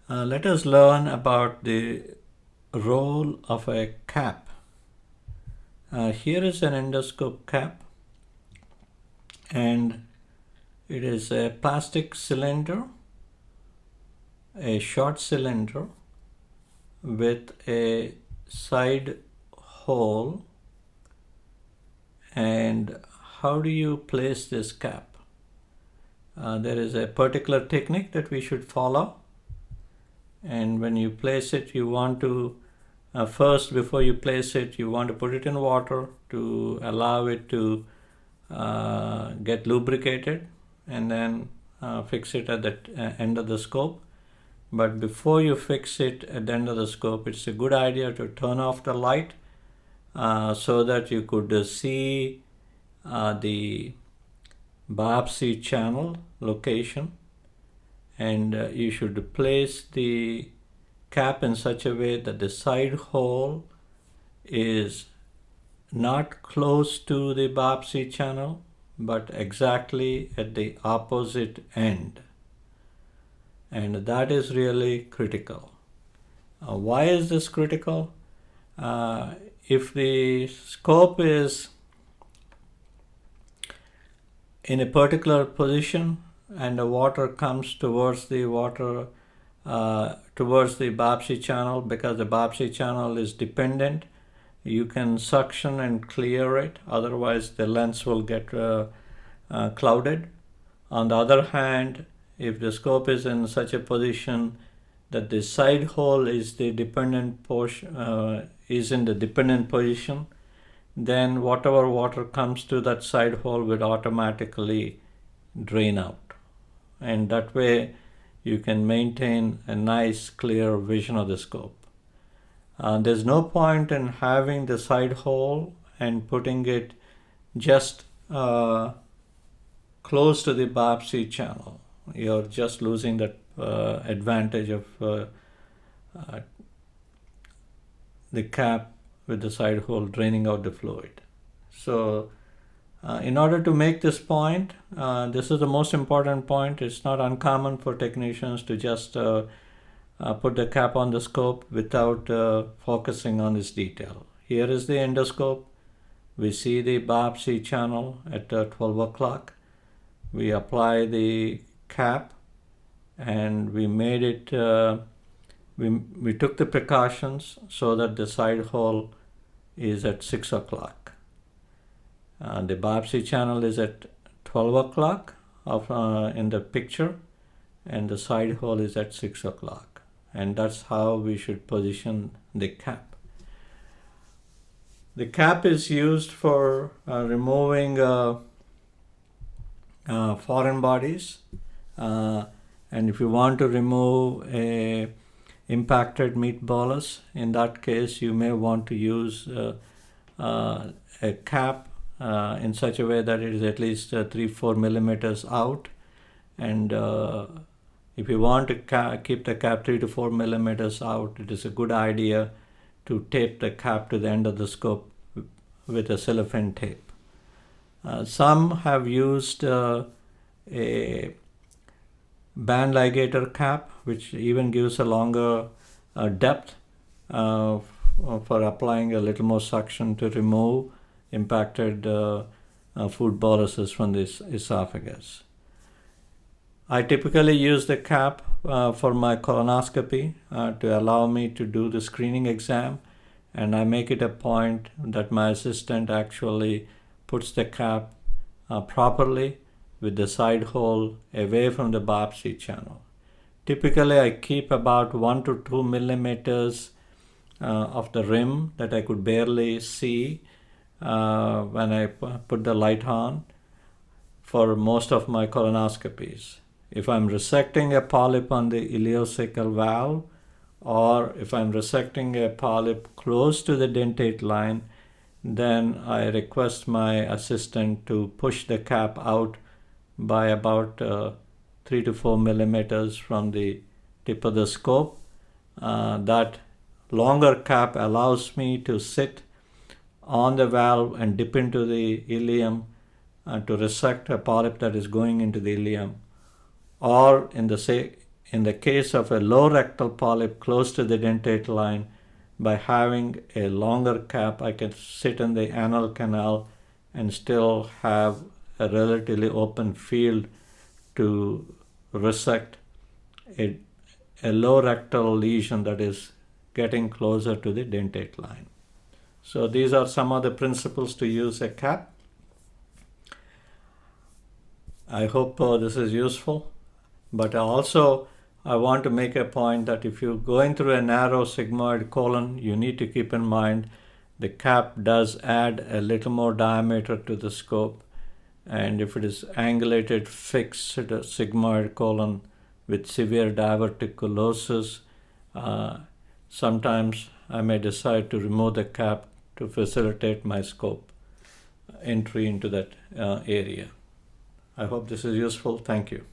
Let us learn about the role of a cap. Here is an endoscope cap, and it is a plastic cylinder, a short cylinder with a side hole. And how do you place this cap? There is a particular technique that we should follow, and when you place it, you want to first, before you place it, you want to put it in water to allow it to get lubricated, and then fix it at the end of the scope. But before you fix it at the end of the scope, it's a good idea to turn off the light so that you could see the biopsy channel location, and you should place the cap in such a way that the side hole is not close to the biopsy channel but exactly at the opposite end, and that is really critical. Why is this critical? If the scope is in a particular position and the water comes towards the biopsy channel, because the biopsy channel is dependent, you can suction and clear it, otherwise the lens will get clouded. On the other hand, if the scope is in such a position that the side hole is the dependent portion, is in the dependent position, then whatever water comes to that side hole will automatically drain out, and that way you can maintain a nice clear vision of the scope. There's no point in having the side hole and putting it just close to the biopsy channel. You're just losing that advantage of the cap with the side hole draining out the fluid. So in order to make this point, this is the most important point. It's not uncommon for technicians to just put the cap on the scope without focusing on this detail. Here is the endoscope. We see the biopsy channel at 12 o'clock. We apply the cap, and we made it, we took the precautions so that the side hole is at 6 o'clock. The biopsy channel is at 12 o'clock in the picture, and the side hole is at 6 o'clock. And that's how we should position the cap. The cap is used for removing foreign bodies. And if you want to remove a impacted meat bolus, in that case you may want to use a cap in such a way that it is at least 3-4 millimeters out, and if you want to keep the cap 3 to 4 millimeters out, it is a good idea to tape the cap to the end of the scope with a cellophane tape. Some have used a band ligator cap, which even gives a longer depth for applying a little more suction to remove impacted food boluses from the esophagus. I typically use the cap for my colonoscopy to allow me to do the screening exam, and I make it a point that my assistant actually puts the cap properly with the side hole away from the biopsy channel. Typically, I keep about 1 to 2 millimeters of the rim that I could barely see when I put the light on for most of my colonoscopies. If I'm resecting a polyp on the ileocecal valve, or if I'm resecting a polyp close to the dentate line, then I request my assistant to push the cap out by about 3 to 4 millimeters from the tip of the scope. That longer cap allows me to sit on the valve and dip into the ileum to resect a polyp that is going into the ileum, or in in the case of a low rectal polyp close to the dentate line, by having a longer cap, I can sit in the anal canal and still have a relatively open field to resect a low rectal lesion that is getting closer to the dentate line. So these are some of the principles to use a cap. I hope this is useful, but also I want to make a point that if you're going through a narrow sigmoid colon, you need to keep in mind the cap does add a little more diameter to the scope, and if it is angulated fixed sigmoid colon with severe diverticulosis, sometimes I may decide to remove the cap to facilitate my scope entry into that area. I hope this is useful. Thank you.